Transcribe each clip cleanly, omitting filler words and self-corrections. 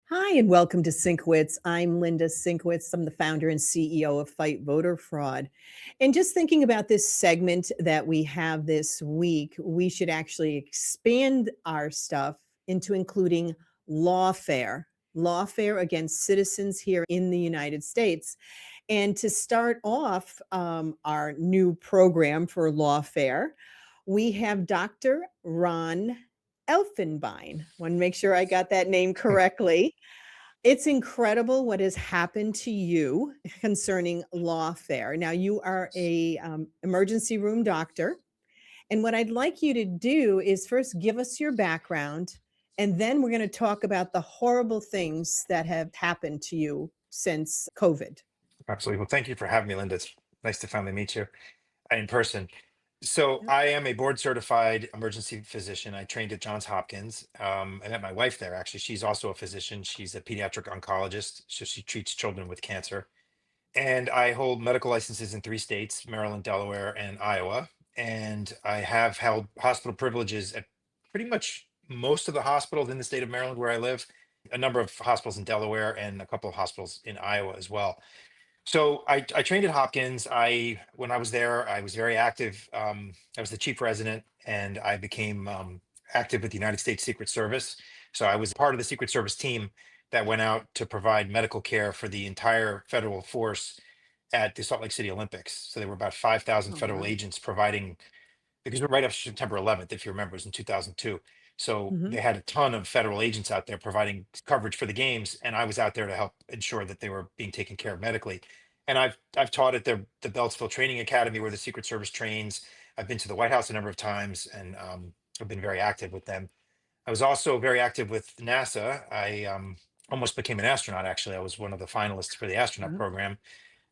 Hi, and welcome to SYNC-O-WICZ. I'm Linda SYNC-O-WICZ. I'm the founder and CEO of Fight Voter Fraud. And just thinking about this segment that we have this week, we should actually expand our stuff into including lawfare, lawfare against citizens here in the United States. And to start off our new program for lawfare, we have Dr. Ron Elfenbein. Want to make sure I got that name correctly. It's incredible what has happened to you concerning lawfare. Now, you are a emergency room doctor, and what I'd like you to do is first give us your background, and then we're going to talk about the horrible things that have happened to you since COVID. Absolutely. Well, thank you for having me, Linda. It's nice to finally meet you in person. So, I am a board certified emergency physician. I trained at Johns Hopkins. I met my wife there, actually. She's also a physician. She's a pediatric oncologist. So, she treats children with cancer. And I hold medical licenses in 3 states: Maryland, Delaware, and Iowa. And I have held hospital privileges at pretty much most of the hospitals in the state of Maryland where I live, a number of hospitals in Delaware, and a couple of hospitals in Iowa as well. So I trained at Hopkins. When I was there, I was very active. I was the chief resident, and I became active with the United States Secret Service. So I was part of the Secret Service team that went out to provide medical care for the entire federal force at the Salt Lake City Olympics. So there were about 5,000 Oh, federal wow. agents providing, because we're right after September 11th, if you remember, it was in 2002. So Mhm. they had a ton of federal agents out there providing coverage for the games, and I was out there to help ensure that they were being taken care of medically. And I've taught at the Beltsville Training Academy where the Secret Service trains. I've been to the White House a number of times, and I've been very active with them. I was also very active with NASA. I almost became an astronaut. Actually, I was one of the finalists for the astronaut Wow. program.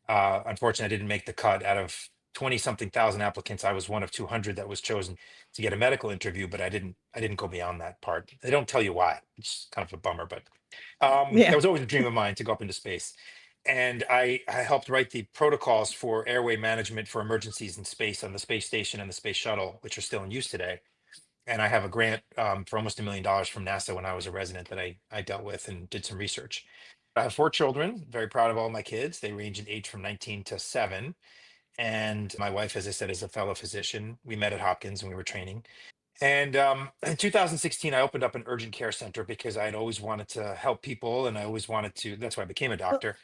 Unfortunately, I didn't make the cut. Out of 20 something thousand applicants, I was one of 200 that was chosen to get a medical interview, but I didn't go beyond that part. They don't tell you why. It's kind of a bummer, but Yeah. that was always a dream of mine to go up into space. And I helped write the protocols for airway management for emergencies in space on the space station and the space shuttle, which are still in use today. And I have a grant for almost $1 million from NASA when I was a resident that I dealt with and did some research. I have 4 children, very proud of all my kids. They range in age from 19 to 7. And my wife, as I said, is a fellow physician. We met at Hopkins and we were training. And in 2016, I opened up an urgent care center because I had always wanted to help people, and I always wanted to. That's why I became a Well, doctor.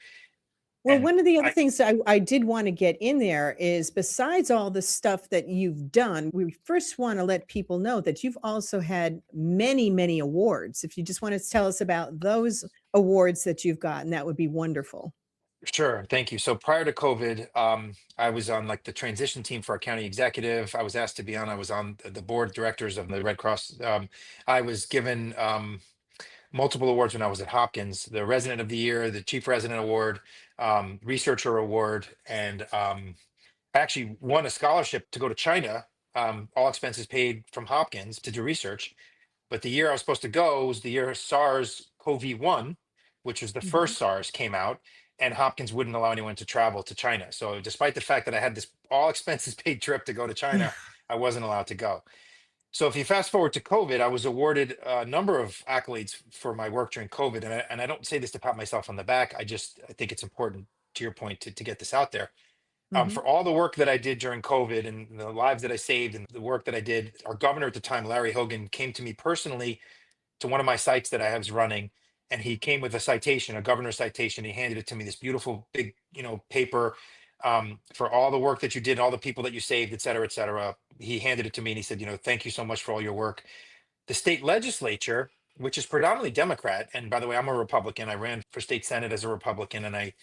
Well, And one of the other I things I did want to get in there is besides all the stuff that you've done, we first want to let people know that you've also had many, many awards. If you just want to tell us about those awards that you've gotten, that would be wonderful. Sure, thank you. So prior to COVID, I was on like the transition team for our county executive. I was asked to be on. I was on the board of directors of the Red Cross. I was given multiple awards when I was at Hopkins: the Resident of the Year, the Chief Resident Award, Researcher Award, and I actually won a scholarship to go to China, all expenses paid, from Hopkins, to do research. But the year I was supposed to go was the year SARS-CoV-1, which was the Mhm. first SARS, came out, and Hopkins wouldn't allow anyone to travel to China. So despite the fact that I had this all expenses paid trip to go to Yeah. China, I wasn't allowed to go. So if you fast forward to COVID, I was awarded a number of accolades for my work during COVID. And I don't say this to pat myself on the back. I think it's important, to your point, to get this out there. Mhm. For all the work that I did during COVID and the lives that I saved and the work that I did, our governor at the time, Larry Hogan, came to me personally to one of my sites that I was running, and he came with a citation, a governor's citation. He handed it to me, this beautiful big, paper, for all the work that you did, all the people that you saved, et cetera, et cetera. He handed it to me and he said, thank you so much for all your work. The state legislature, which is predominantly Democrat, and by the way, I'm a Republican. I ran for state senate as a Republican, and I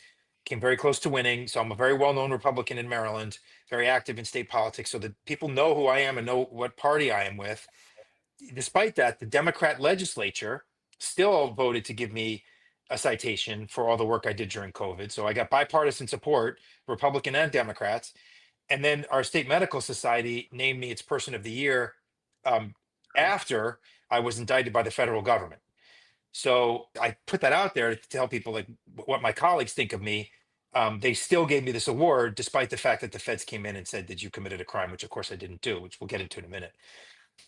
came very close to winning. So I'm a very well-known Republican in Maryland, very active in state politics, so that people know who I am and know what party I am with. Despite that, the Democrat legislature still voted to give me a citation for all the work I did during COVID. So I got bipartisan support, Republican and Democrats. And then our state medical society named me its person of the year, um, after I was indicted by the federal government. So I put that out there to tell people like what my colleagues think of me. They still gave me this award despite the fact that the feds came in and said that you committed a crime, which of course I didn't do, which we'll get into in a minute.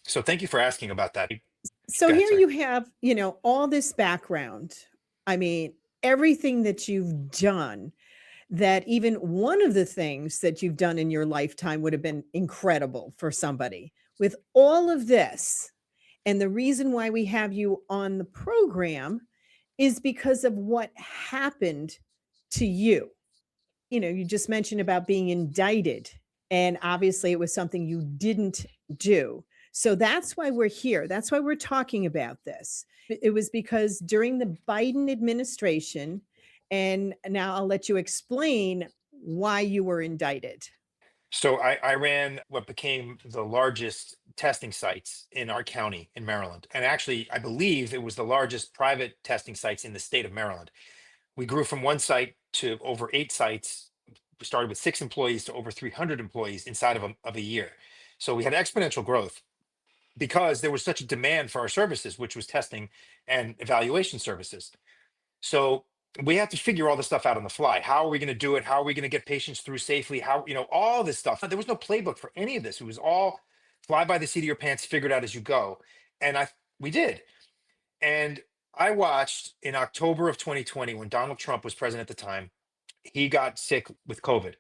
So thank you for asking about that. So Go ahead, here sorry. you have, all this background. I mean, everything that you've done, that even one of the things that you've done in your lifetime would have been incredible for somebody. With all of this, and the reason why we have you on the program is because of what happened to you. You just mentioned about being indicted, and obviously it was something you didn't do. So that's why we're here. That's why we're talking about this. It was because during the Biden administration, and now I'll let you explain why you were indicted. So I ran what became the largest testing sites in our county in Maryland. And actually, I believe it was the largest private testing sites in the state of Maryland. We grew from one site to over 8 sites. We started with 6 employees to over 300 employees inside of a year. So we had exponential growth because there was such a demand for our services, which was testing and evaluation services. So we have to figure all this stuff out on the fly. How are we going to do it? How are we going to get patients through safely? How, all this stuff. There was no playbook for any of this. It was all fly by the seat of your pants, figured out as you go. And we did. And I watched in October of 2020 when Donald Trump was president at the time, he got sick with COVID.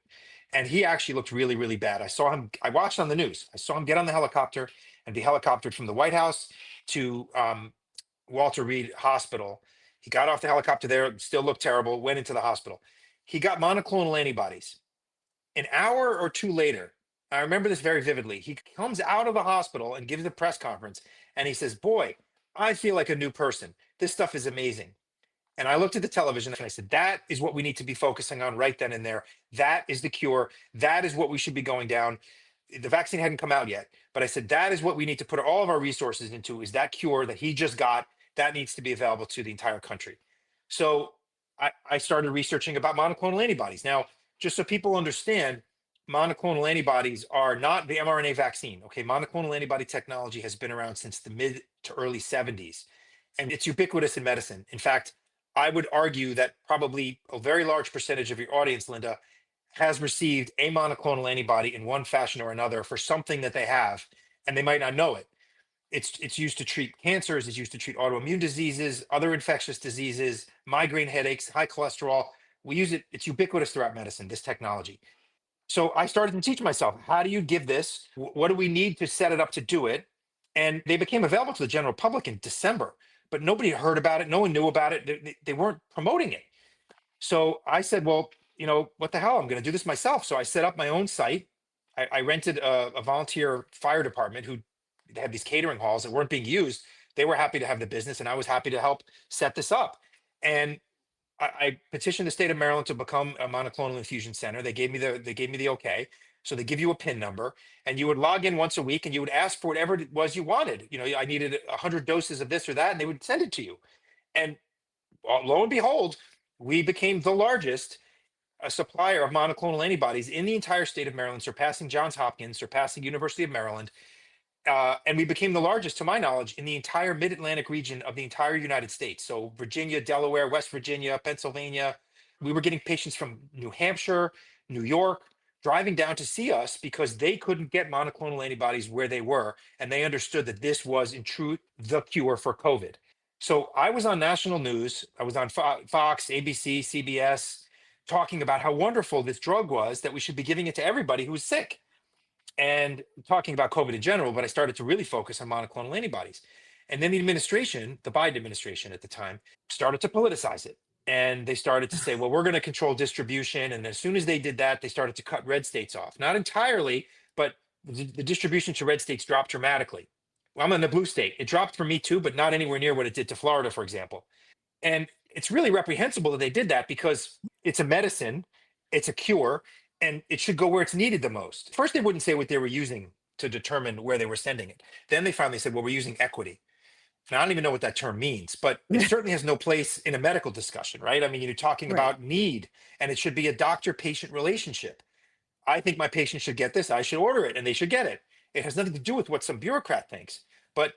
And he actually looked really, really bad. I watched on the news. I saw him get on the helicopter and be helicoptered from the White House to Walter Reed Hospital. He got off the helicopter there, still looked terrible, went into the hospital. He got monoclonal antibodies. An hour or two later, I remember this very vividly. He comes out of the hospital and gives a press conference and he says, "Boy, I feel like a new person. This stuff is amazing." And I looked at the television and I said, that is what we need to be focusing on right then and there. That is the cure. That is what we should be going down. The vaccine hadn't come out yet, but I said, that is what we need to put all of our resources into, is that cure that he just got. That needs to be available to the entire country. So I started researching about monoclonal antibodies. Now, just so people understand, monoclonal antibodies are not the mRNA vaccine. Okay, monoclonal antibody technology has been around since the mid to early 70s, and it's ubiquitous in medicine. In fact, I would argue that probably a very large percentage of your audience, Linda, has received a monoclonal antibody in one fashion or another for something that they have, and they might not know it. It's used to treat cancers, it's used to treat autoimmune diseases, other infectious diseases, migraine headaches, high cholesterol. We use it, it's ubiquitous throughout medicine, this technology. So I started to teach myself, how do you give this? What do we need to set it up to do it? And they became available to the general public in December, but nobody had heard about it. No one knew about it. They weren't promoting it. So I said, well, what the hell? I'm going to do this myself. So I set up my own site. I rented a volunteer fire department who had these catering halls that weren't being used. They were happy to have the business, and I was happy to help set this up. And I petitioned the state of Maryland to become a monoclonal infusion center. They gave me the okay. So they give you a PIN number, and you would log in once a week, and you would ask for whatever it was you wanted. I needed 100 doses of this or that, and they would send it to you. And lo and behold, we became the largest supplier of monoclonal antibodies in the entire state of Maryland, surpassing Johns Hopkins, surpassing University of Maryland. And we became the largest, to my knowledge, in the entire mid-Atlantic region of the entire United States. So Virginia, Delaware, West Virginia, Pennsylvania. We were getting patients from New Hampshire, New York, driving down to see us because they couldn't get monoclonal antibodies where they were. And they understood that this was, in truth, the cure for COVID. So I was on national news. I was on Fox, ABC, CBS, talking about how wonderful this drug was, that we should be giving it to everybody who was sick, and talking about COVID in general, but I started to really focus on monoclonal antibodies. And then the administration, the Biden administration at the time, started to politicize it. And they started to say, well, we're going to control distribution. And as soon as they did that, they started to cut red states off. Not entirely, but the distribution to red states dropped dramatically. Well, I'm in the blue state. It dropped for me too, but not anywhere near what it did to Florida, for example. And it's really reprehensible that they did that, because it's a medicine, it's a cure, and it should go where it's needed the most. First, they wouldn't say what they were using to determine where they were sending it. Then they finally said, well, we're using equity. Now, I don't even know what that term means, but it certainly has no place in a medical discussion, right? I mean, you're talking Right. about need, and it should be a doctor-patient relationship. I think my patient should get this. I should order it, and they should get it. It has nothing to do with what some bureaucrat thinks. But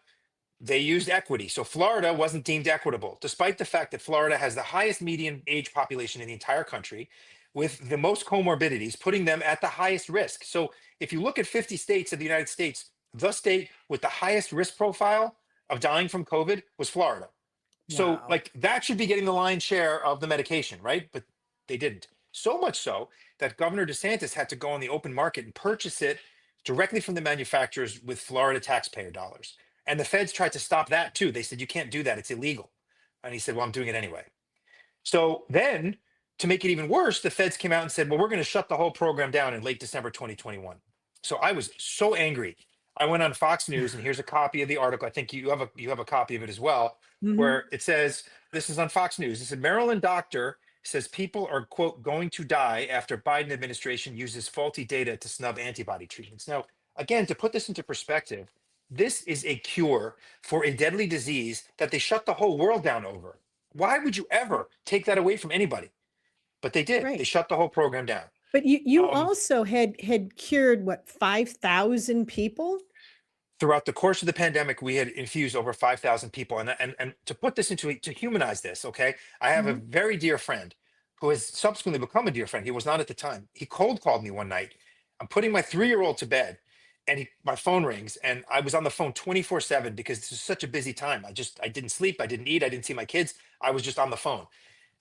they used equity. So Florida wasn't deemed equitable, despite the fact that Florida has the highest median age population in the entire country, with the most comorbidities, putting them at the highest risk. So if you look at 50 states of the United States, the state with the highest risk profile of dying from COVID was Florida. So Wow. like that should be getting the lion's share of the medication, right? But they didn't. So much so that Governor DeSantis had to go on the open market and purchase it directly from the manufacturers with Florida taxpayer dollars. And the feds tried to stop that too. They said, you can't do that. It's illegal. And he said, well, I'm doing it anyway. So then, to make it even worse, the feds came out and said, well, we're going to shut the whole program down in late December 2021. So I was so angry. I went on Fox News, and here's a copy of the article. I think you have a copy of it as well, Hmm. where it says, this is on Fox News. It said, Maryland doctor says people are, quote, going to die after Biden administration uses faulty data to snub antibody treatments. Now, again, to put this into perspective, this is a cure for a deadly disease that they shut the whole world down over. Why would you ever take that away from anybody? But they did. They Right. shut the whole program down. But you Um, also had cured what, 5,000 people? Throughout the course of the pandemic, we had infused over 5,000 people. And to put this into, to humanize this, okay, I have a Mhm. very dear friend who has subsequently become a dear friend. He was not at the time. He cold called me one night. I'm putting my 3-year-old to bed, and my phone rings, and I was on the phone 24/7 because this is such a busy time. I didn't sleep, I didn't eat, I didn't see my kids. I was just on the phone,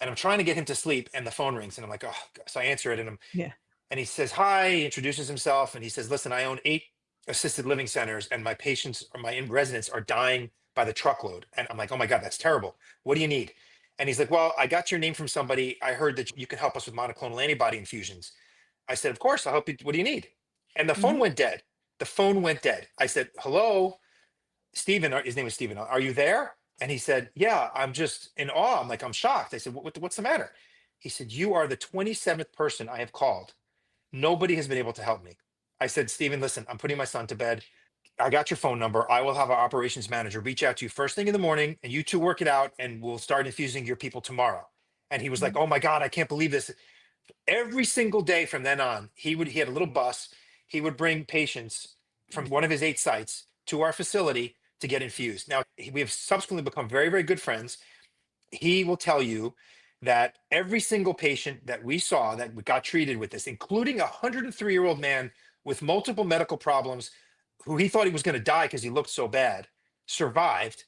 and I'm trying to get him to sleep, and the phone rings, and I'm like, oh, so I answer it, and Yeah. he says hi, he introduces himself, and he says, listen, I own 8 assisted living centers, and my patients or my residents are dying by the truckload. And I'm like, oh my God, that's terrible. What do you need? And he's like, well, I got your name from somebody. I heard that you can help us with monoclonal antibody infusions. I said, of course, I'll help you. What do you need? And the phone Mhm. went dead. The phone went dead. I said, hello, Stephen. His name was Stephen. Are you there? And he said, yeah, I'm just in awe. I'm like, I'm shocked. I said, what's the matter? He said, you are the 27th person I have called. Nobody has been able to help me. I said, Stephen, listen, I'm putting my son to bed. I got your phone number. I will have our operations manager reach out to you first thing in the morning, and you two work it out, and we'll start infusing your people tomorrow. And he was like, Mhm. oh my God, I can't believe this. Every single day from then on, he had a little bus. He would bring patients from one of his 8 sites to our facility to get infused. Now, we have subsequently become very, very good friends. He will tell you that every single patient that we saw that got treated with this, including a 103-year-old man with multiple medical problems who he thought he was going to die because he looked so bad, survived.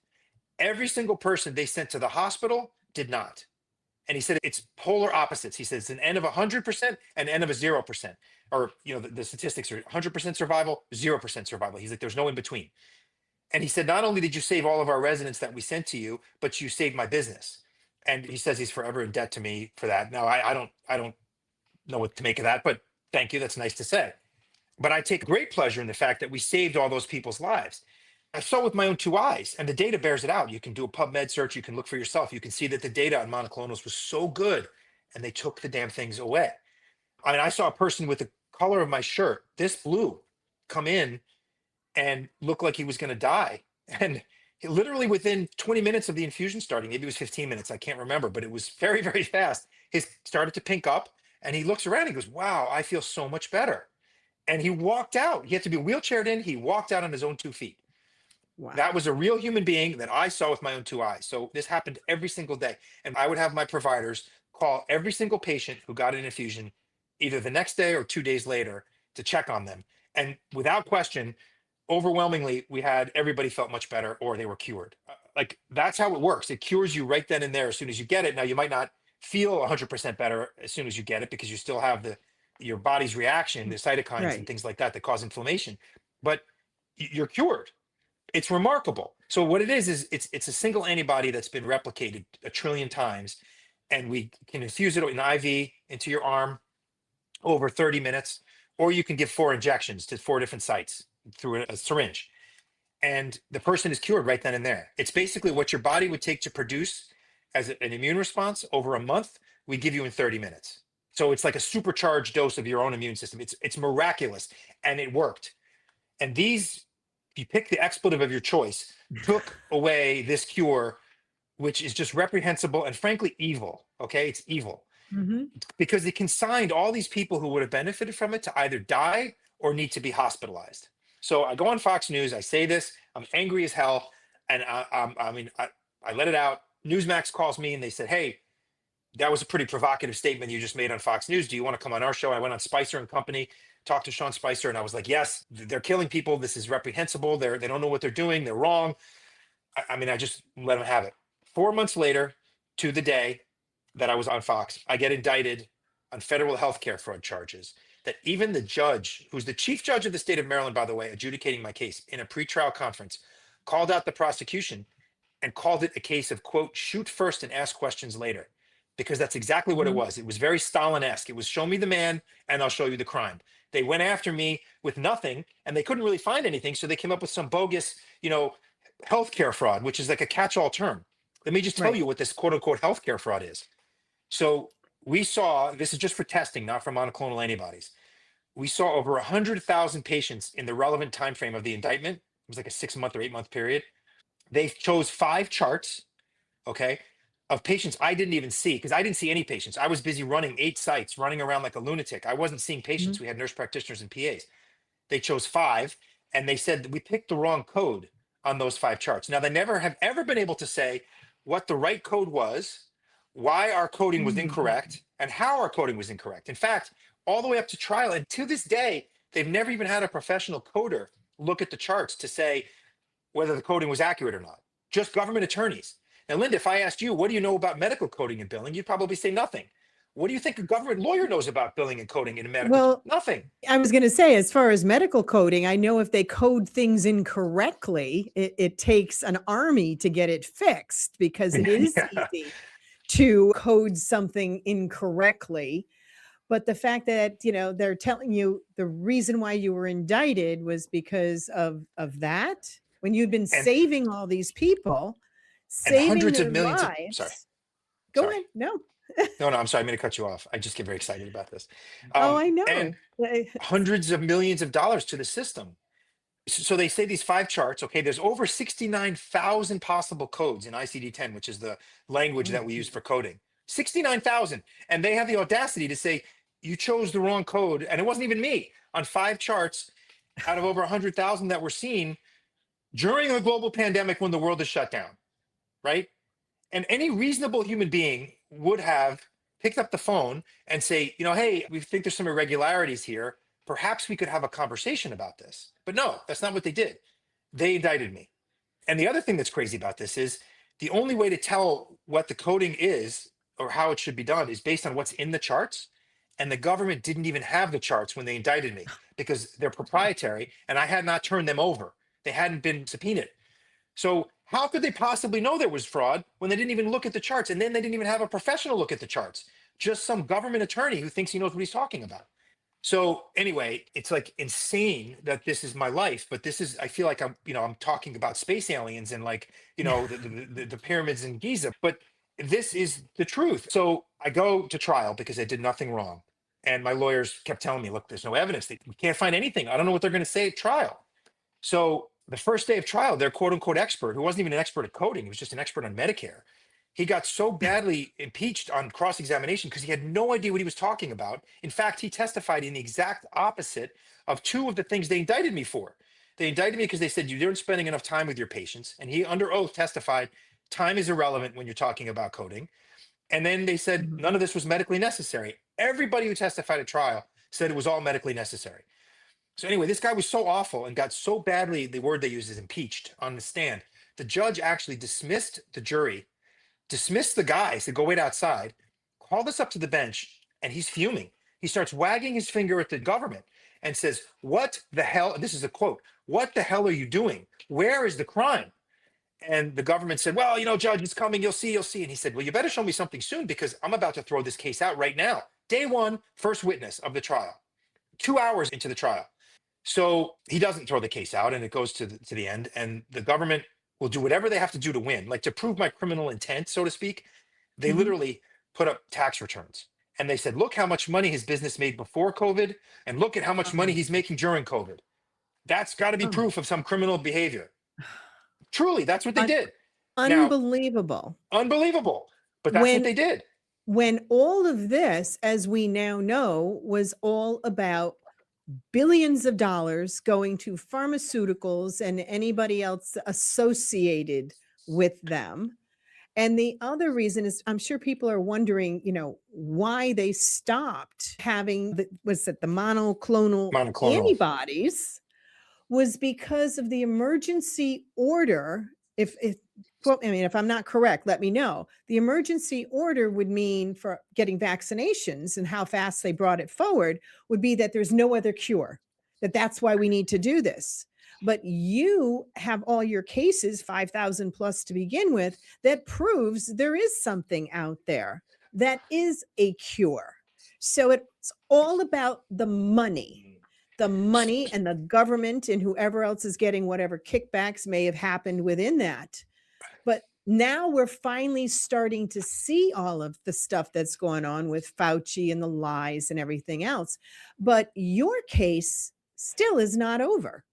Every single person they sent to the hospital did not. And he said it's polar opposites. He says it's an N of 100% and N of a 0%. Or, the statistics are 100% survival, 0% survival. He's like, there's no in between. And he said, not only did you save all of our residents that we sent to you, but you saved my business. And he says he's forever in debt to me for that. Now, I don't know what to make of that, but thank you. That's nice to say. But I take great pleasure in the fact that we saved all those people's lives. I saw it with my own 2 eyes, and the data bears it out. You can do a PubMed search, you can look for yourself. You can see that the data on monoclonals was so good, and they took the damn things away. I mean, I saw a person with the color of my shirt, this blue, come in and looked like he was going to die. And literally within 20 minutes of the infusion starting, maybe it was 15 minutes, I can't remember, but it was very, very fast. He started to pink up, and he looks around. He goes, wow, I feel so much better. And he walked out. He had to be wheelchaired in. He walked out on his own 2 feet. That Wow. was a real human being that I saw with my own 2 eyes. So this happened every single day. And I would have my providers call every single patient who got an infusion either the next day or 2 days later to check on them. And without question, overwhelmingly, we had everybody felt much better or they were cured. Like that's how it works. It cures you right then and there as soon as you get it. Now, you might not feel 100% better as soon as you get it because you still have your body's reaction, the cytokines and Right. things like that that cause inflammation, but you're cured. It's remarkable. So what it is it's a single antibody that's been replicated a trillion times, and we can infuse it in IV into your arm over 30 minutes, or you can give 4 injections to 4 different sites through a syringe, and the person is cured right then and there. It's basically what your body would take to produce as an immune response over a month, we give you in 30 minutes. So it's like a supercharged dose of your own immune system. It's miraculous, and it worked. And these, if you pick the expletive of your choice, took away this cure, which is just reprehensible and frankly evil. Okay, it's evil Mhm. because it consigned all these people who would have benefited from it to either die or need to be hospitalized. So I go on Fox News, I say this, I'm angry as hell, and I let it out. Newsmax calls me and they said, "Hey, that was a pretty provocative statement you just made on Fox News. Do you want to come on our show?" I went on Spicer and Company, talked to Sean Spicer, and I was like, "Yes, they're killing people. This is reprehensible. They don't know what they're doing. They're wrong." I mean, I just let them have it. 4 months later, to the day that I was on Fox, I get indicted on federal healthcare fraud charges. That even the judge, who's the chief judge of the state of Maryland, by the way, adjudicating my case in a pretrial conference, called out the prosecution and called it a case of, quote, shoot first and ask questions later. Because that's exactly what it Mhm. was. It was very Stalin-esque. It was show me the man and I'll show you the crime. They went after me with nothing and they couldn't really find anything. So they came up with some bogus, healthcare fraud, which is like a catch-all term. Let me just tell Right. you what this quote unquote healthcare fraud is. So we saw, this is just for testing, not for monoclonal antibodies. We saw over 100,000 patients in the relevant time frame of the indictment. It was like a 6 month or 8 month period. They chose 5 charts, okay, of patients I didn't even see because I didn't see any patients. I was busy running 8 sites, running around like a lunatic. I wasn't seeing patients. Mhm. We had nurse practitioners and PAs. They chose 5, and they said that we picked the wrong code on those 5 charts. Now, they never have ever been able to say what the right code was, why our coding was Mhm. incorrect, and how our coding was incorrect. In fact, all the way up to trial, and to this day, they've never even had a professional coder look at the charts to say whether the coding was accurate or not. Just government attorneys. Now, Linda, if I asked you, what do you know about medical coding and billing? You'd probably say nothing. What do you think a government lawyer knows about billing and coding in a medical? Well, Nothing. I was going to say, as far as medical coding, I know if they code things incorrectly, it takes an army to get it fixed because it is Yeah. easy to code something incorrectly. But the fact that, they're telling you the reason why you were indicted was because of that, when you'd been and saving all these people, and saving hundreds of their millions of sorry, lives. Go sorry. ahead. No. No, no, I'm sorry. I'm going to cut you off. I just get very excited about this. Oh, I And know. hundreds of millions of dollars to the system. So they say these 5 charts, okay, there's over 69,000 possible codes in ICD-10, which is the language Oh, that we use gee. for coding. 69,000. And they have the audacity to say, you chose the wrong code. And it wasn't even me on 5 charts out of over 100,000 that were seen during a global pandemic when the world is shut down, right? And any reasonable human being would have picked up the phone and say, hey, we think there's some irregularities here. Perhaps we could have a conversation about this. But no, that's not what they did. They indicted me. And the other thing that's crazy about this is the only way to tell what the coding is or how it should be done is based on what's in the charts. And the government didn't even have the charts when they indicted me because they're proprietary and I had not turned them over. They hadn't been subpoenaed. So how could they possibly know there was fraud when they didn't even look at the charts? And then they didn't even have a professional look at the charts, just some government attorney who thinks he knows what he's talking about. So anyway, it's like insane that this is my life, but this is, I feel like I'm talking about space aliens and like, the pyramids in Giza, but this is the truth. So I go to trial because I did nothing wrong. And my lawyers kept telling me, look, there's no evidence. We can't find anything. I don't know what they're going to say at trial. So the first day of trial, their quote unquote expert, who wasn't even an expert at coding, he was just an expert on Medicare. He got so badly impeached on cross examination because he had no idea what he was talking about. In fact, he testified in the exact opposite of 2 of the things they indicted me for. They indicted me because they said you weren't spending enough time with your patients. And he, under oath, testified time is irrelevant when you're talking about coding. And then they said Mhm. none of this was medically necessary. Everybody who testified at trial said it was all medically necessary. So anyway, this guy was so awful and got so badly, the word they use is impeached on the stand. The judge actually dismissed the jury, dismissed the guy, said, go wait outside, called us up to the bench, and he's fuming. He starts wagging his finger at the government and says, what the hell? And this is a quote, what the hell are you doing? Where is the crime? And the government said, well, judge, it's coming. You'll see, you'll see. And he said, well, you better show me something soon because I'm about to throw this case out right now. Day 1, first witness of the trial, 2 hours into the trial. So he doesn't throw the case out and it goes to the end. And the government will do whatever they have to do to win. Like to prove my criminal intent, so to speak, they Mhm. literally put up tax returns. And they said, look how much money his business made before COVID and look at how much money Oh, he's making during COVID. That's got to be oh. proof of some criminal behavior. Truly, that's what they Un did. Now, Unbelievable. unbelievable, but that's what When they did. when all of this, as we now know, was all about billions of dollars going to pharmaceuticals and anybody else associated with them. And the other reason is I'm sure people are wondering, why they stopped having the monoclonal Monoclonal. antibodies was because of the emergency order. If quote, I mean, if I'm not correct, let me know. The emergency order would mean for getting vaccinations and how fast they brought it forward would be that there's no other cure, that's why we need to do this. But you have all your cases, 5,000 plus to begin with, that proves there is something out there that is a cure. So it's all about the money and the government and whoever else is getting whatever kickbacks may have happened within that. But now we're finally starting to see all of the stuff that's going on with Fauci and the lies and everything else. But your case still is not over.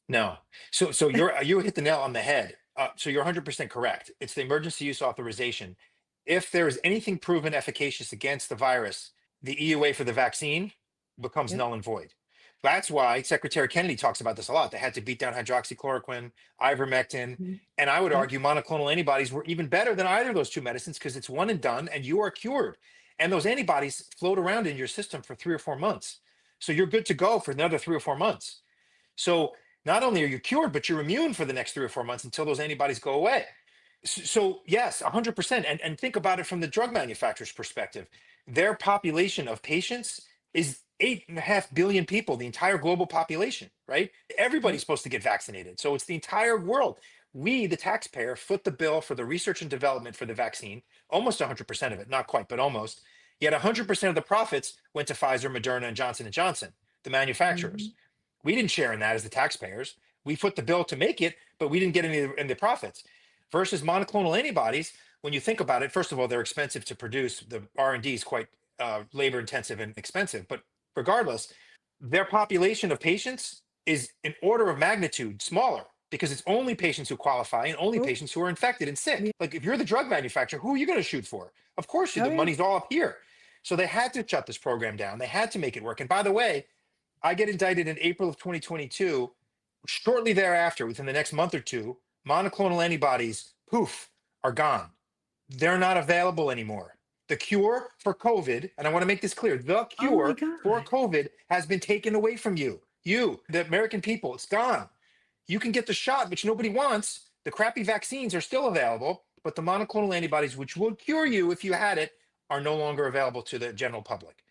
No. So you hit the nail on the head. So you're 100% correct. It's the emergency use authorization. If there is anything proven efficacious against the virus, the EUA for the vaccine becomes Yep. null and void. That's why Secretary Kennedy talks about this a lot. They had to beat down hydroxychloroquine, ivermectin, Mhm. and I would Yep. argue monoclonal antibodies were even better than either of those two medicines because it's one and done, and you are cured. And those antibodies float around in your system for 3 or 4 months, so you're good to go for another 3 or 4 months. So not only are you cured, but you're immune for the next 3 or 4 months until those antibodies go away. So yes, 100%. And think about it from the drug manufacturer's perspective. Their population of patients is 8.5 billion people, the entire global population, right? Yep. Everybody's supposed to get vaccinated. So it's the entire world. We, the taxpayer, foot the bill for the research and development for the vaccine, almost 100% of it, not quite, but almost. Yet 100% of the profits went to Pfizer, Moderna, and Johnson & Johnson, the manufacturers. Mhm. We didn't share in that as the taxpayers. We foot the bill to make it, but we didn't get any in the profits. Versus monoclonal antibodies, when you think about it, first of all, they're expensive to produce. The R&D is quite labor intensive and expensive. But regardless, their population of patients is an order of magnitude smaller because it's only patients who qualify and only Oh, patients who are infected and yeah. sick. Like if you're the drug manufacturer, who are you going to shoot for? Of course, Oh, the yeah. money's all up here. So they had to shut this program down. They had to make it work. And by the way, I get indicted in April of 2022. Shortly thereafter, within the next month or two, monoclonal antibodies, poof, are gone. They're not available anymore. The cure for COVID, and I want to make this clear, the Oh my cure for God. COVID has been taken away from you. You, the American people, it's gone. You can get the shot, which nobody wants. The crappy vaccines are still available, but the monoclonal antibodies, which will cure you if you had it, are no longer available to the general public.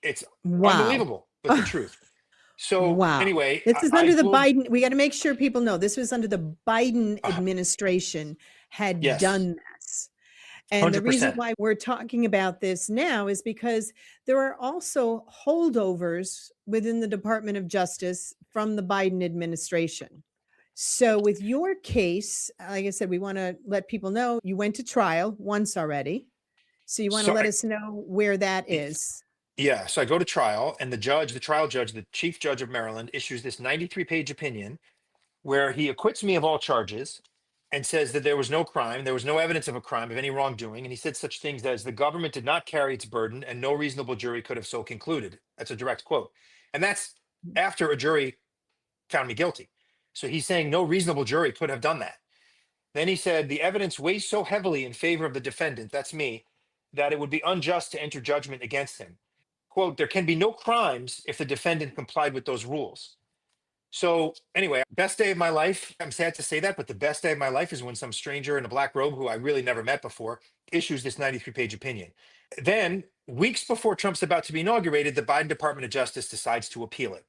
It's Wow. unbelievable, but the truth. So Wow. anyway, This is I under the told, Biden, we gotta make sure people know this was under the Biden administration had yes, done this. And the reason 100%. why we're talking about this now is because there are also holdovers within the Department of Justice from the Biden administration. So with your case, like I said, we wanna let people know you went to trial once already. So you wanna So let I, us know where that is? yeah, so I go to trial, and the trial judge, the chief judge of Maryland, issues this 93-page opinion where he acquits me of all charges and says that there was no crime, there was no evidence of a crime, of any wrongdoing. And he said such things as the government did not carry its burden and no reasonable jury could have so concluded. That's a direct quote. And that's after a jury found me guilty. So he's saying no reasonable jury could have done that. Then he said the evidence weighs so heavily in favor of the defendant, that's me, that it would be unjust to enter judgment against him. Quote, there can be no crimes if the defendant complied with those rules. So anyway, best day of my life. I'm sad to say that, but the best day of my life is when some stranger in a black robe who I really never met before issues this 93-page opinion. Then, weeks before Trump's about to be inaugurated, the Biden Department of Justice decides to appeal it.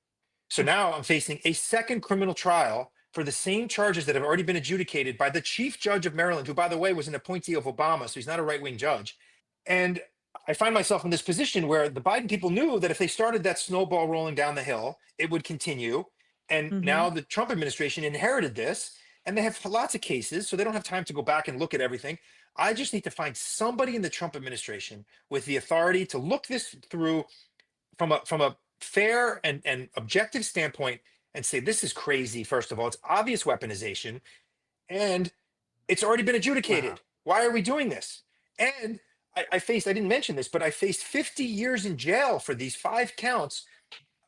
So now I'm facing a second criminal trial for the same charges that have already been adjudicated by the chief judge of Maryland, who, by the way, was an appointee of Obama, so he's not a right-wing judge. And I find myself in this position where the Biden people knew that if they started that snowball rolling down the hill, it would continue. And now Mhm. the Trump administration inherited this, and they have lots of cases, so they don't have time to go back and look at everything. I just need to find somebody in the Trump administration with the authority to look this through from a fair and objective standpoint and say this is crazy. First of all, it's obvious weaponization, and it's already been Wow. adjudicated. Why are we doing this? And I didn't mention this, but I faced 50 years in jail for these 5 counts,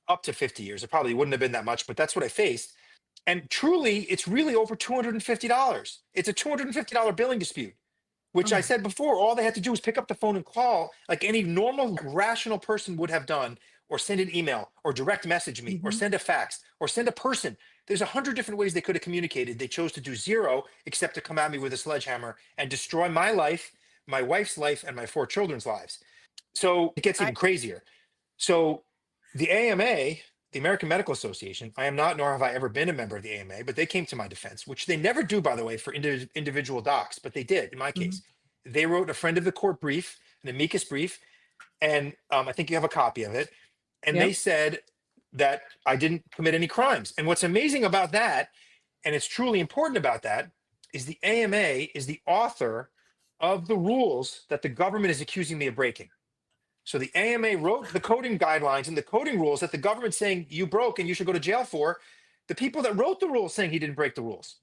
up to 50 years. It probably wouldn't have been that much, but that's what I faced. And truly, it's really over $250. It's a $250 billing dispute, which I Oh, said before, all they had to do was pick up the phone and call like any normal, rational person would have done or send an email or direct message me or Mhm. send a fax or send a person. There's 100 different ways they could have communicated. They chose to do zero, except to come at me with a sledgehammer and destroy my life, my wife's life, and my 4 children's lives. So it gets I even crazier. So the AMA, the American Medical Association, I am not, nor have I ever been a member of the AMA, but they came to my defense, which they never do, by the way, for individual docs, but they did in my Mhm. case. They wrote a friend of the court brief, an amicus brief, and I think you have a copy of it. And they Yep. said that I didn't commit any crimes. And what's amazing about that, and it's truly important about that, is the AMA is the author of the rules that the government is accusing me of breaking. So the AMA wrote the coding guidelines and the coding rules that the government's saying you broke and you should go to jail for. The people that wrote the rules saying he didn't break the rules.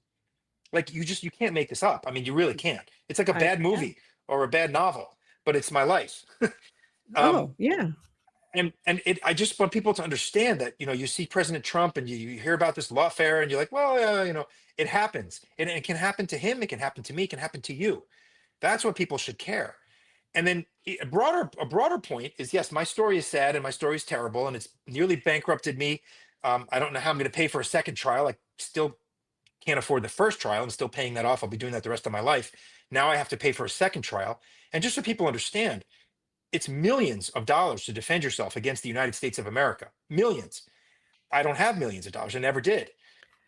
Like you can't make this up. I mean, you really can't. It's like a bad Yeah. movie or a bad novel, but it's my life. um, Oh, yeah. I just want people to understand that, you see President Trump and you hear about this lawfare and you're like, well, it happens. And it can happen to him. It can happen to me. It can happen to you. That's what people should care. And then a broader point is, yes, my story is sad and my story is terrible and it's nearly bankrupted me. I don't know how I'm going to pay for a second trial. I still can't afford the first trial. I'm still paying that off. I'll be doing that the rest of my life. Now I have to pay for a second trial. And just so people understand, it's millions of dollars to defend yourself against the United States of America. Millions. I don't have millions of dollars. I never did.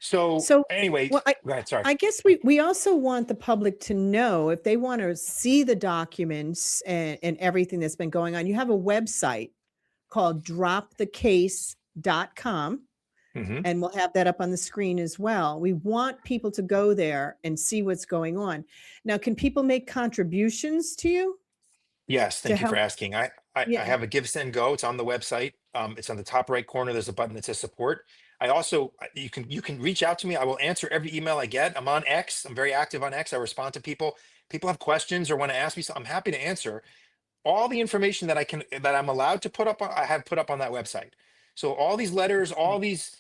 So So, anyway, well, go ahead. Sorry. I guess we also want the public to know if they want to see the documents and everything that's been going on. You have a website called dropthecase.com, Hmm. and we'll have that up on the screen as well. We want people to go there and see what's going on. Now, can people make contributions to you Yes, to thank you for help? asking. I Yeah. have a Give Send Go. It's on the website. It's on the top right corner. There's a button that says support. I also you can reach out to me. I will answer every email I get. I'm on X. I'm very active on X. I respond to people. People have questions or want to ask me, so I'm happy to answer. All the information that I'm allowed to put up, I have put up on that website. So all these letters, all these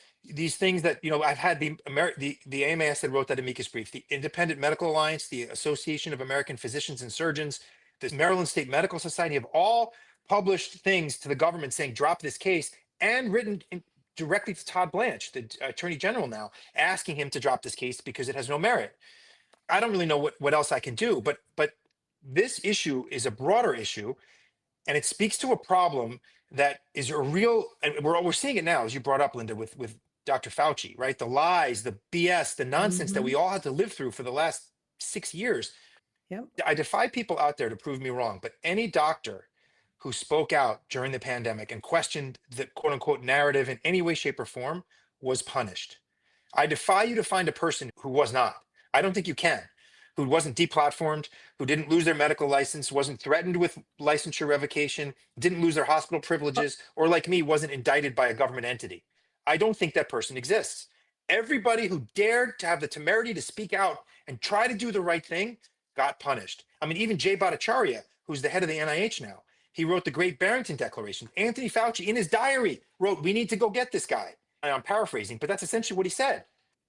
things that I've had the AMA said wrote that amicus brief, the Independent Medical Alliance, the Association of American Physicians and Surgeons, the Maryland State Medical Society have all published things to the government saying drop this case, and written directly to Todd Blanche, the Attorney General now, asking him to drop this case because it has no merit. I don't really know what else I can do, but this issue is a broader issue, and it speaks to a problem that is a real, and we're seeing it now, as you brought up, Linda, with Dr. Fauci, right? The lies, the BS, the nonsense that we Mhm. all had to live through for the last 6 years. Yep. I defy people out there to prove me wrong, but any doctor who spoke out during the pandemic and questioned the quote unquote narrative in any way, shape, or form was punished. I defy you to find a person who was not. I don't think you can. Who wasn't deplatformed, who didn't lose their medical license, wasn't threatened with licensure revocation, didn't lose their hospital Uh, privileges, or like me, wasn't indicted by a government entity. I don't think that person exists. Everybody who dared to have the temerity to speak out and try to do the right thing got punished. I mean, even Jay Bhattacharya, who's the head of the NIH now, he wrote the Great Barrington Declaration. Anthony Fauci, in his diary, wrote, "We need to go get this guy." I'm paraphrasing, but that's essentially what he said.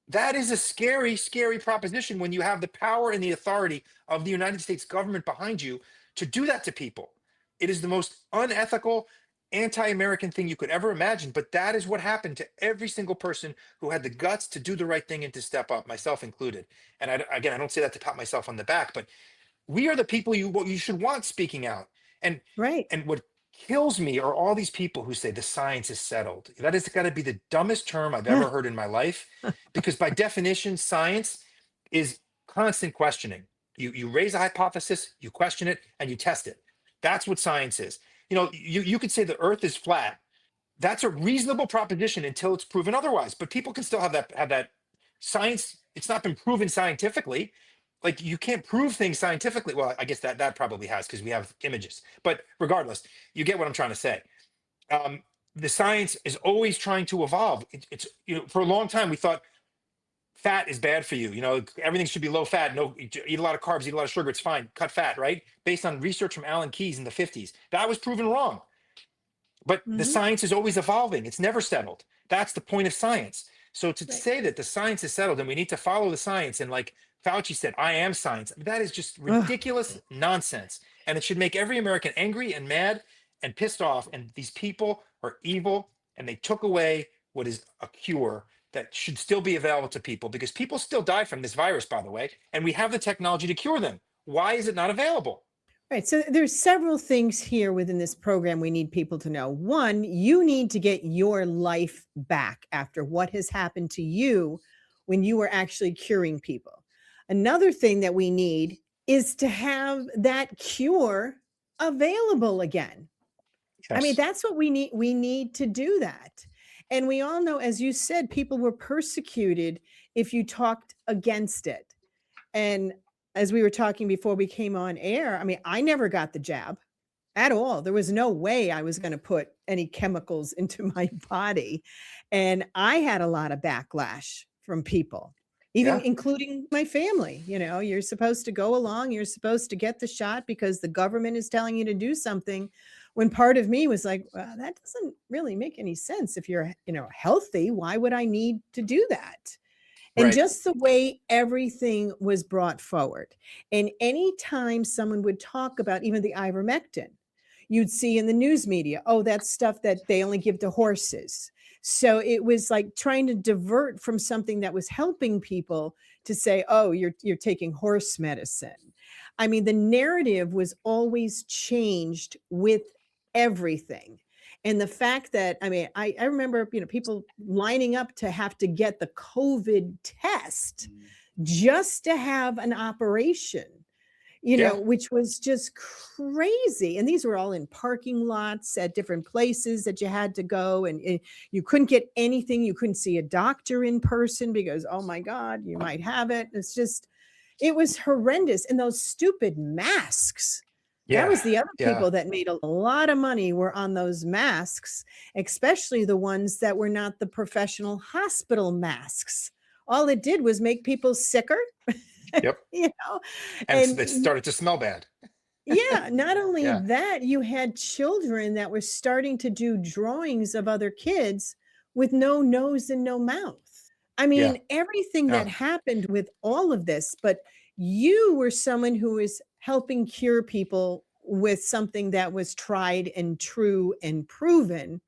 That is a scary, scary proposition when you have the power and the authority of the United States government behind you to do that to people. It is the most unethical, anti American thing you could ever imagine. But that is what happened to every single person who had the guts to do the right thing and to step up, myself included. And again, I don't say that to pat myself on the back, but we are the people what you should want speaking out. And right. and what kills me are all these people who say the science is settled. That has got to be the dumbest term I've ever heard in my life, because by definition, science is constant questioning. You raise a hypothesis, you question it, and you test it. That's what science is. You could say the Earth is flat. That's a reasonable proposition until it's proven otherwise. But people can still have that science. It's not been proven scientifically. Like, you can't prove things scientifically. Well, I guess that probably has, because we have images. But regardless, you get what I'm trying to say. The science is always trying to evolve. It's for a long time we thought fat is bad for you. Everything should be low fat. No, eat a lot of carbs, eat a lot of sugar. It's fine. Cut fat, right? Based on research from Alan Keyes in the 50s. That was proven wrong. But the Mhm. science is always evolving. It's never settled. That's the point of science. So to Right. say that the science is settled and we need to follow the science, and like Fauci said, I am science, that is just Ugh. ridiculous nonsense. And it should make every American angry and mad and pissed off. And these people are evil, and they took away what is a cure that should still be available to people, because people still die from this virus, by the way, and we have the technology to cure them. Why is it not available? Right. So there's several things here within this program we need people to know. One, you need to get your life back after what has happened to you when you were actually curing people. Another thing that we need is to have that cure available again. I mean, Yes. that's what we need. We need to do that. And we all know, as you said, people were persecuted if you talked against it. And as we were talking before we came on air, I mean, I never got the jab at all. There was no way I was going to put any chemicals into my body. And I had a lot of backlash from people, even Yeah. including my family. You know, you're supposed to go along, you're supposed to get the shot because the government is telling you to do something. When part of me was like, well, that doesn't really make any sense. If you're, healthy, why would I need to do that? And Right. just the way everything was brought forward. And anytime someone would talk about even the ivermectin, you'd see in the news media, oh, that's stuff that they only give to horses. So it was like trying to divert from something that was helping people to say, oh, you're taking horse medicine. I mean, the narrative was always changed with everything. And the fact that, I mean, I remember, people lining up to have to get the COVID test just to have an operation, Yeah. which was just crazy. And these were all in parking lots at different places that you had to go. And you couldn't get anything. You couldn't see a doctor in person because, oh my God, you might have it. It was horrendous. And those stupid masks. That Yeah. was the other Yeah. people that made a lot of money were on those masks, especially the ones that were not the professional hospital masks. All it did was make people sicker, Yep. you know, And it and started to smell bad. yeah, not only Yeah. that, you had children that were starting to do drawings of other kids with no nose and no mouth. I Yeah. mean, everything Yeah. that happened with all of this, but you were someone who was helping cure people with something that was tried and true and proven.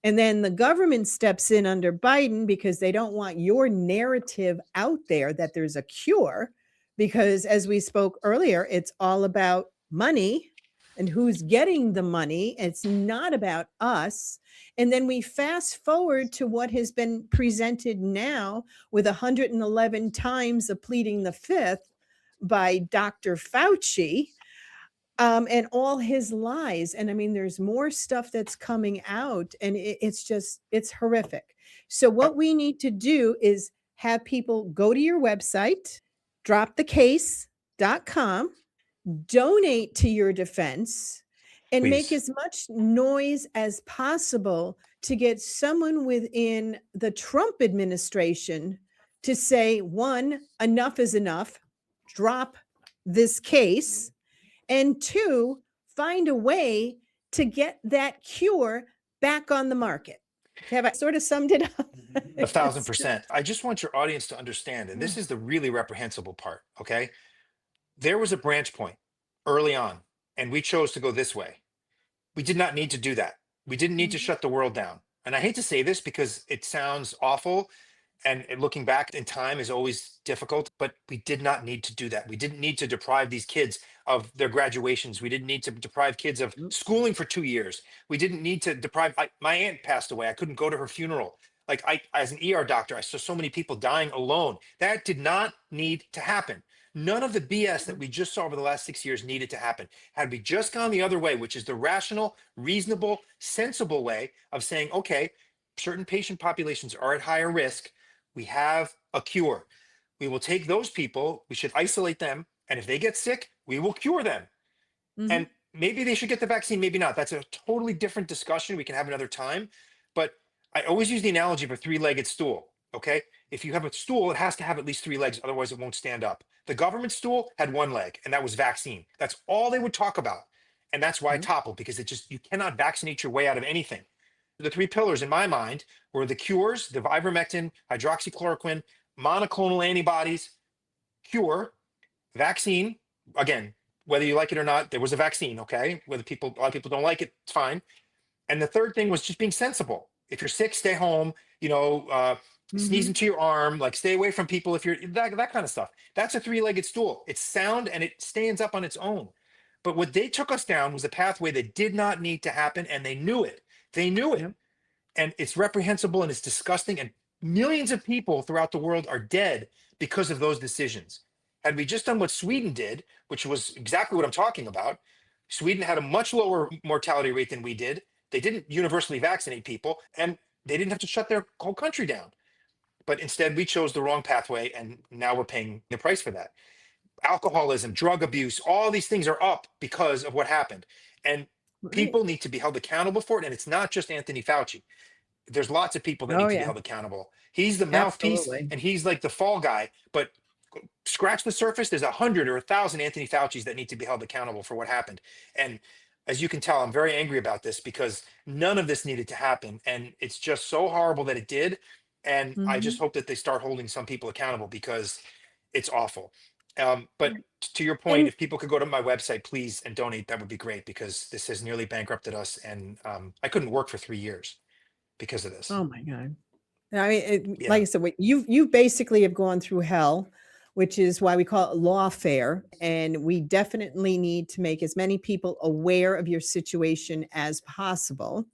And then the government steps in under Biden because they don't want your narrative out there that there's a cure. Because as we spoke earlier, it's all about money and who's getting the money. It's not about us. And then we fast forward to what has been presented now with 111 times of pleading the fifth by Dr. Fauci, and all his lies. And I mean, there's more stuff that's coming out, and it's horrific. So, what we need to do is have people go to your website, dropthecase.com, donate to your defense, and make Please. as much noise as possible to get someone within the Trump administration to say, one, enough is enough, drop this case, and two, find a way to get that cure back on the market. Have I sort of summed it up? A thousand It's just, percent. I just want your audience to understand, and mm, this is the really reprehensible part. Okay. There was a branch point early on, and we chose to go this way. We did not need to do that. We didn't need to mhm, shut the world down. And I hate to say this because it sounds awful, and looking back in time is always difficult, but we did not need to do that. We didn't need to deprive these kids of their graduations. We didn't need to deprive kids of mm, schooling for 2 years. We didn't need to deprive. My aunt passed away. I couldn't go to her funeral. Like, as an ER doctor, I saw so many people dying alone. That did not need to happen. None of the BS that mm, we just saw over the last 6 years needed to happen. Had we just gone the other way, which is the rational, reasonable, sensible way of saying, okay, certain patient populations are at higher risk, we have a cure. We will take those people, we should isolate them, and if they get sick, we will cure them. mhm, And maybe they should get the vaccine, maybe not. That's a totally different discussion. We can have another time. But I always use the analogy of a three-legged stool. Okay. If you have a stool, it has to have at least three legs, otherwise, it won't stand up. The government stool had one leg, and that was vaccine. That's all they would talk about. And that's why it mhm, toppled, because you cannot vaccinate your way out of anything. The three pillars in my mind were the cures, the ivermectin, hydroxychloroquine, monoclonal antibodies, cure, vaccine. Again, whether you like it or not, there was a vaccine. Okay, whether a lot of people don't like it, it's fine. And the third thing was just being sensible. If you're sick, stay home. Sneeze Mhm. into your arm, like stay away from people if you're that kind of stuff. That's a three-legged stool. It's sound and it stands up on its own. But what they took us down was a pathway that did not need to happen, and they knew it. They knew it. Yep. And it's reprehensible and it's disgusting. And millions of people throughout the world are dead because of those decisions. Had we just done what Sweden did, which was exactly what I'm talking about, Sweden had a much lower mortality rate than we did. They didn't universally vaccinate people, and they didn't have to shut their whole country down. But instead, we chose the wrong pathway, and now we're paying the price for that. Alcoholism, drug abuse, all these things are up because of what happened. And Right. people need to be held accountable for it. And it's not just Anthony Fauci. There's lots of people that Oh, need to be yeah. held accountable. He's the mouthpiece Absolutely. and he's like the fall guy. But scratch the surface, there's 100 or 1,000 Anthony Fauci's that need to be held accountable for what happened. And as you can tell, I'm very angry about this because none of this needed to happen. And it's just so horrible that it did. And I just Mhm. hope that they start holding some people accountable because it's awful. But Right. to your point, And if people could go to my website, please, and donate, that would be great because this has nearly bankrupted us. And I couldn't work for 3 years because of this. oh my God. I mean, like Yeah. I said, what you basically have gone through hell, which is why we call it lawfare, and we definitely need to make as many people aware of your situation as possible.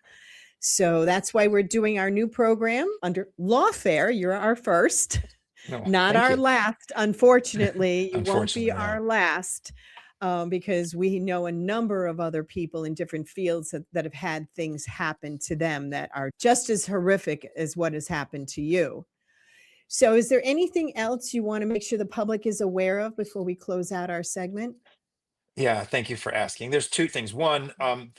So that's why we're doing our new program under Lawfare. You're our first, No, not thank our you. last. Unfortunately, you won't be Unfortunately, yeah. our last, because we know a number of other people in different fields that have had things happen to them that are just as horrific as what has happened to you. So, is there anything else you want to make sure the public is aware of before we close out our segment? Yeah, thank you for asking. There's two things. One,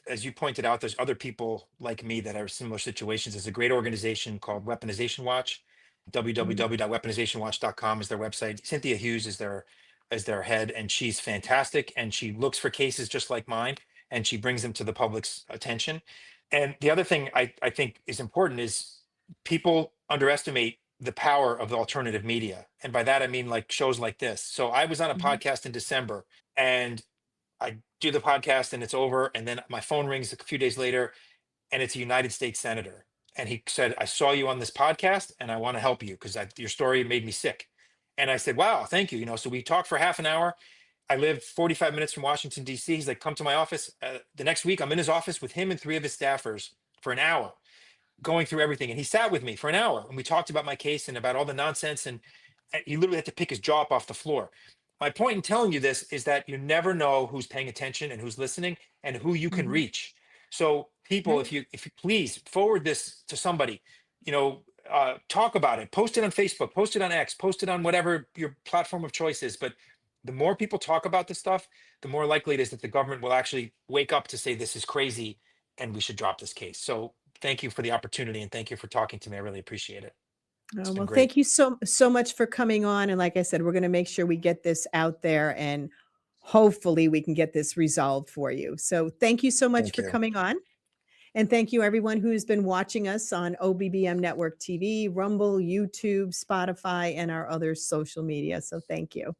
as you pointed out, there's other people like me that are in similar situations. There's a great organization called Weaponization Watch. Mhm. www.weaponizationwatch.com is their website. Cynthia Hughes is their head, and she's fantastic. And she looks for cases just like mine, and she brings them to the public's attention. And the other thing I think is important is people underestimate the power of the alternative media. And by that I mean like shows like this. So I was on a Mhm. podcast in December, and I do the podcast and it's over. And then my phone rings a few days later and it's a United States Senator. And he said, I saw you on this podcast and I want to help you because your story made me sick. And I said, wow, thank you. So we talked for half an hour. I live 45 minutes from Washington, D.C. He's like, come to my office. The next week, I'm in his office with him and three of his staffers for an hour going through everything. And he sat with me for an hour and we talked about my case and about all the nonsense. And he literally had to pick his jaw up off the floor. My point in telling you this is that you never know who's paying attention and who's listening and who you can Mhm. reach. So people, Right. if you please forward this to somebody, talk about it, post it on Facebook, post it on X, post it on whatever your platform of choice is. But the more people talk about this stuff, the more likely it is that the government will actually wake up to say this is crazy and we should drop this case. So thank you for the opportunity and thank you for talking to me. I really appreciate it. It's Oh, been well, great. thank you so much for coming on. And like I said, we're going to make sure we get this out there and hopefully we can get this resolved for you. So thank you so much Thank for you. coming on. And thank you everyone who's been watching us on OBBM Network TV, Rumble, YouTube, Spotify, and our other social media. So thank you.